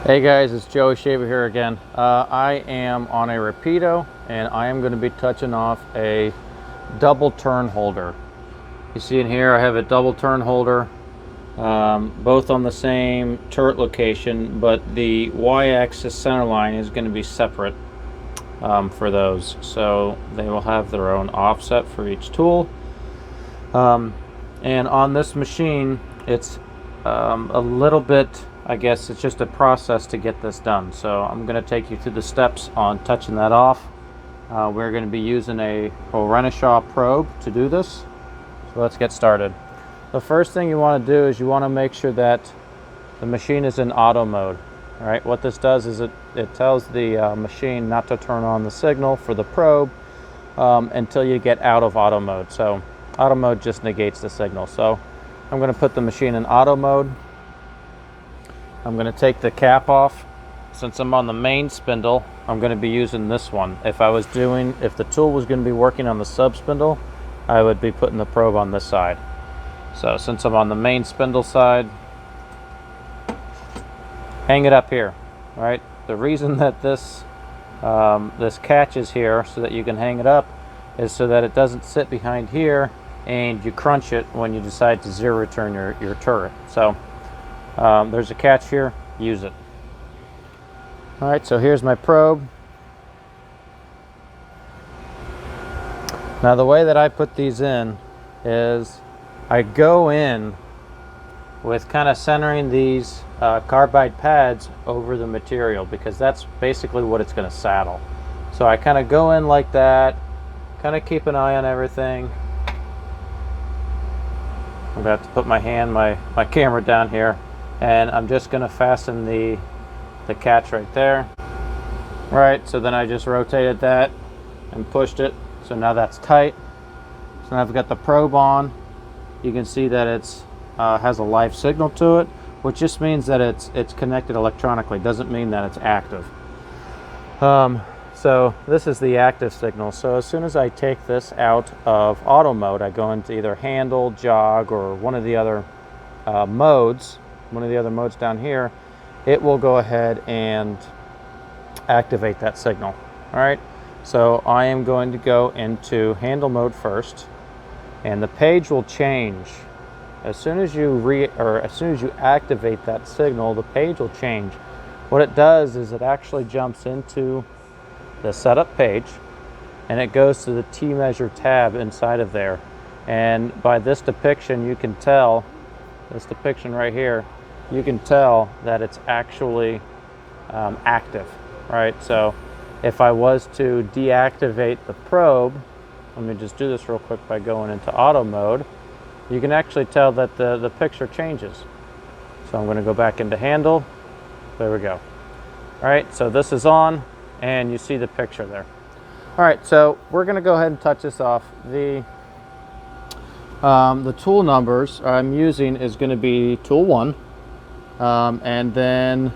Hey guys, it's Joey Shaver here again. I am on a Rapido and I am going to be touching off a double turn holder. You see in here I have a double turn holder, both on the same turret location, but the y-axis center line is going to be separate for those. So they will have their own offset for each tool. And on this machine, it's a little bit, I guess it's just a process to get this done. So I'm going to take you through the steps on touching that off. We're going to be using a Renishaw probe to do this. So let's get started. The first thing you want to do is you want to make sure that the machine is in auto mode. All right, what this does is it tells the machine not to turn on the signal for the probe until you get out of auto mode. So auto mode just negates the signal. So I'm going to put the machine in auto mode. I'm going to take the cap off. Since I'm on the main spindle, I'm going to be using this one. If the tool was going to be working on the sub spindle, I would be putting the probe on this side. So since I'm on the main spindle side, hang it up here. All right. The reason that this catch is here so that you can hang it up is so that it doesn't sit behind here and you crunch it when you decide to zero return your turret. So there's a catch here, use it. All right, so here's my probe. Now the way that I put these in is I go in with kind of centering these carbide pads over the material, because that's basically what it's going to saddle. So I kind of go in like that, kind of keep an eye on everything. I'm going to have to put my camera down here, and I'm just going to fasten the catch right there. Right, so then I just rotated that and pushed it, so now that's tight. So now I've got the probe on. You can see that it's has a live signal to it, which just means that it's connected electronically. Doesn't mean that it's active. So this is the active signal. So as soon as I take this out of auto mode, I go into either handle, jog, or one of the other modes. One of the other modes down here, it will go ahead and activate that signal. All right, so I am going to go into handle mode first, and the page will change as soon as you activate that signal. The page will change. What it does is it actually jumps into the setup page and it goes to the T measure tab inside of there. And by this depiction, you can tell, this depiction right here, you can tell that it's actually active, right? So if I was to deactivate the probe, let me just do this real quick by going into auto mode, you can actually tell that the picture changes. So I'm going to go back into handle. There we go. All right, so this is on and you see the picture there. All right, so we're going to go ahead and touch this off. The tool numbers I'm using is going to be tool 1. And then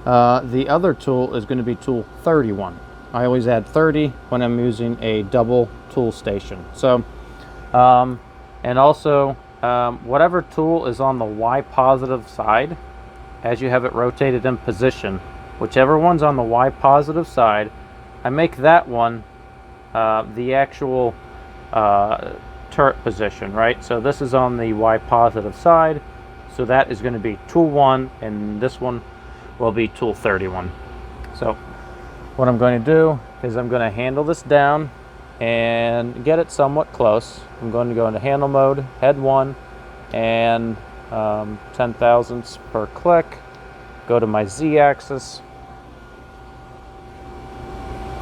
the other tool is going to be tool 31. I always add 30 when I'm using a double tool station. So, and also, whatever tool is on the Y positive side, as you have it rotated in position, whichever one's on the Y positive side, I make that one the actual turret position, right? So this is on the Y positive side. So that is going to be tool 1, and this one will be tool 31. So what I'm going to do is I'm going to handle this down and get it somewhat close. I'm going to go into handle mode, head 1, and 10 thousandths per click. Go to my Z-axis.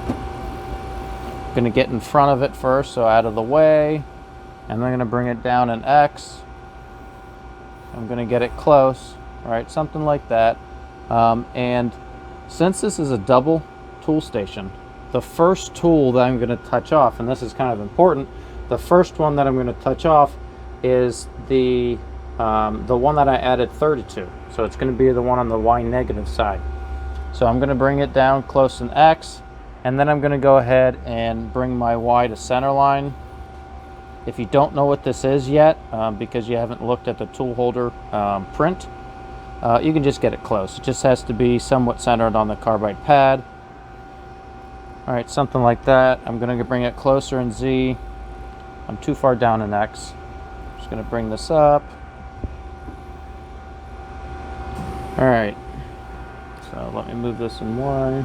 I'm going to get in front of it first, so out of the way. And I'm going to bring it down in X. I'm going to get it close, right? Something like that. And since this is a double tool station, the first tool that I'm going to touch off, and this is kind of important, the first one that I'm going to touch off is the one that I added 32. So it's going to be the one on the Y negative side. So I'm going to bring it down close in X, and then I'm going to go ahead and bring my Y to center line. If you don't know what this is yet, because you haven't looked at the tool holder print, you can just get it close. It just has to be somewhat centered on the carbide pad. All right, something like that. I'm going to bring it closer in Z. I'm too far down in X. I'm just going to bring this up. All right, so let me move this in Y.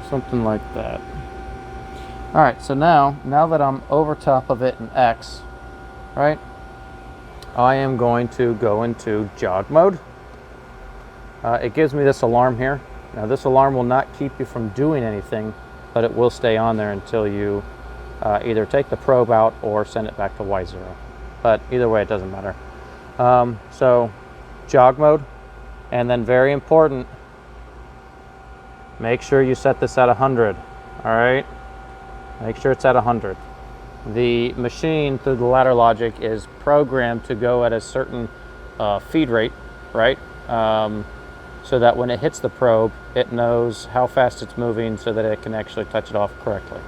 Something like that. All right, so now that I'm over top of it in X, right, I am going to go into jog mode. It gives me this alarm here. Now this alarm will not keep you from doing anything, but it will stay on there until you either take the probe out or send it back to Y0. But either way, it doesn't matter. So jog mode, and then very important, make sure you set this at 100. All right, make sure it's at 100. The machine, through the ladder logic, is programmed to go at a certain feed rate, right? So that when it hits the probe, it knows how fast it's moving so that it can actually touch it off correctly.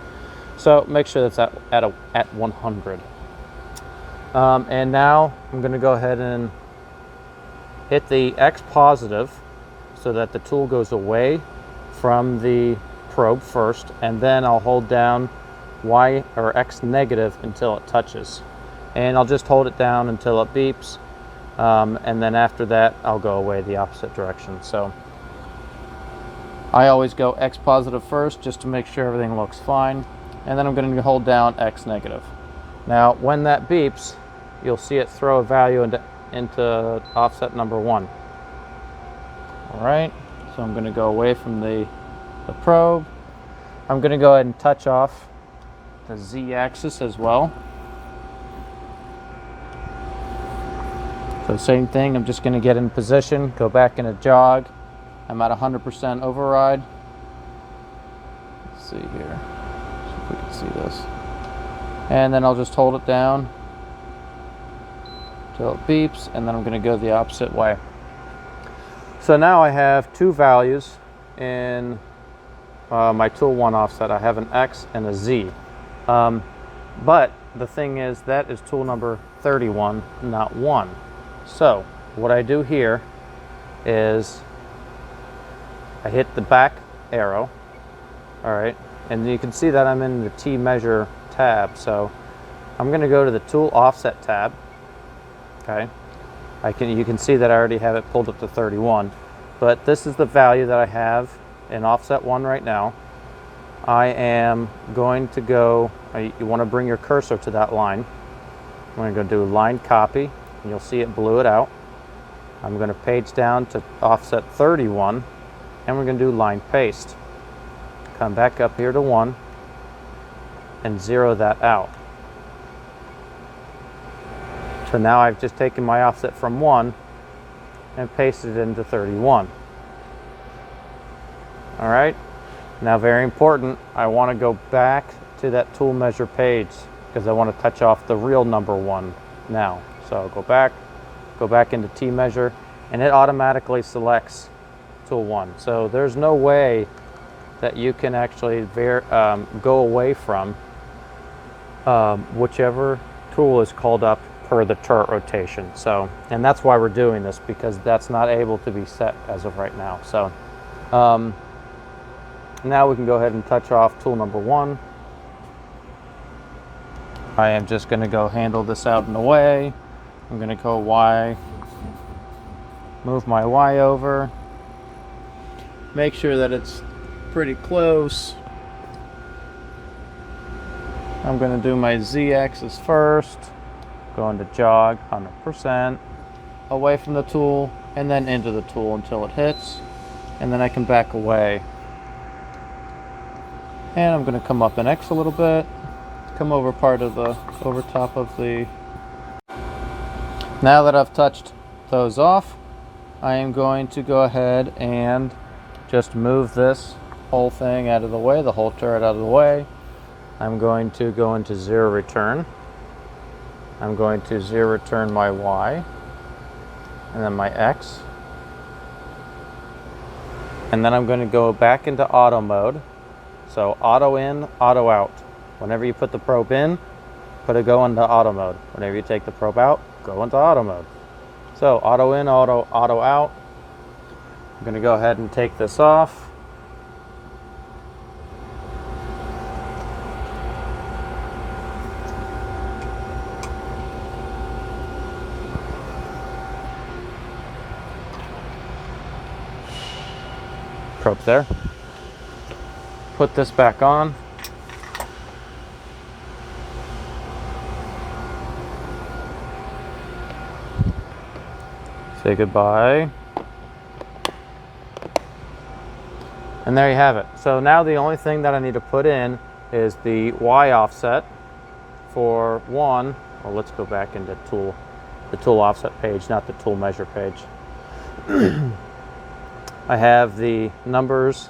So make sure that's at 100. And now I'm going to go ahead and hit the X positive so that the tool goes away from the probe first, and then I'll hold down Y or X negative until it touches. And I'll just hold it down until it beeps. And then after that, I'll go away the opposite direction. So I always go X positive first just to make sure everything looks fine. And then I'm going to hold down X negative. Now, when that beeps, you'll see it throw a value into offset number 1. All right, so I'm going to go away from the probe. I'm going to go ahead and touch off the Z axis as well. So same thing, I'm just going to get in position, go back in a jog. I'm at 100% override. Let's see here, see if we can see this. And then I'll just hold it down until it beeps, and then I'm going to go the opposite way. So now I have two values in my tool 1 offset. I have an X and a Z. But the thing is, that is tool number 31, not 1. So what I do here is I hit the back arrow, all right, and you can see that I'm in the T measure tab. So I'm going to go to the tool offset tab. Okay, you can see that I already have it pulled up to 31, but this is the value that I have in offset 1 right now. I am going to go, you want to bring your cursor to that line. I'm going to go do line copy, and you'll see it blew it out. I'm going to page down to offset 31, and we're going to do line paste. Come back up here to 1 and 0 that out. So now I've just taken my offset from 1 and pasted it into 31. All right, now very important, I want to go back to that tool measure page because I want to touch off the real number 1 now. So I'll go back into T measure, and it automatically selects tool 1. So there's no way that you can actually go away from whichever tool is called up per the chart rotation. So, and that's why we're doing this, because that's not able to be set as of right now. So now we can go ahead and touch off tool number 1. I am just going to go handle this out in the way. I'm going to go Y, move my Y over, make sure that it's pretty close. I'm going to do my Z axis first, go into jog 100%, away from the tool, and then into the tool until it hits, and then I can back away. And I'm going to come up in X a little bit, come over over top of the. Now that I've touched those off, I am going to go ahead and just move this whole thing out of the way, the whole turret out of the way. I'm going to go into 0 return. I'm going to 0 return my Y, and then my X. And then I'm going to go back into auto mode. So auto in, auto out. Whenever you put the probe in, go into auto mode. Whenever you take the probe out, go into auto mode. So auto in, auto out. I'm going to go ahead and take this off. Probe there. Put this back on. Say goodbye. And there you have it. So now the only thing that I need to put in is the Y offset for one. Well, let's go back into the tool offset page, not the tool measure page. I have the numbers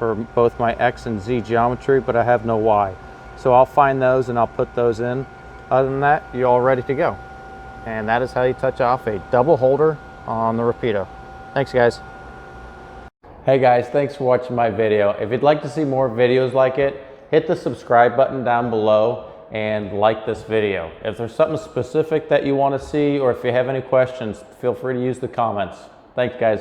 for both my X and Z geometry, but I have no Y. So I'll find those and I'll put those in. Other than that, you're all ready to go. And that is how you touch off a double holder on the Rapido. Thanks, guys. Hey guys, thanks for watching my video. If you'd like to see more videos like it, hit the subscribe button down below and like this video. If there's something specific that you want to see, or if you have any questions, feel free to use the comments. Thanks, guys.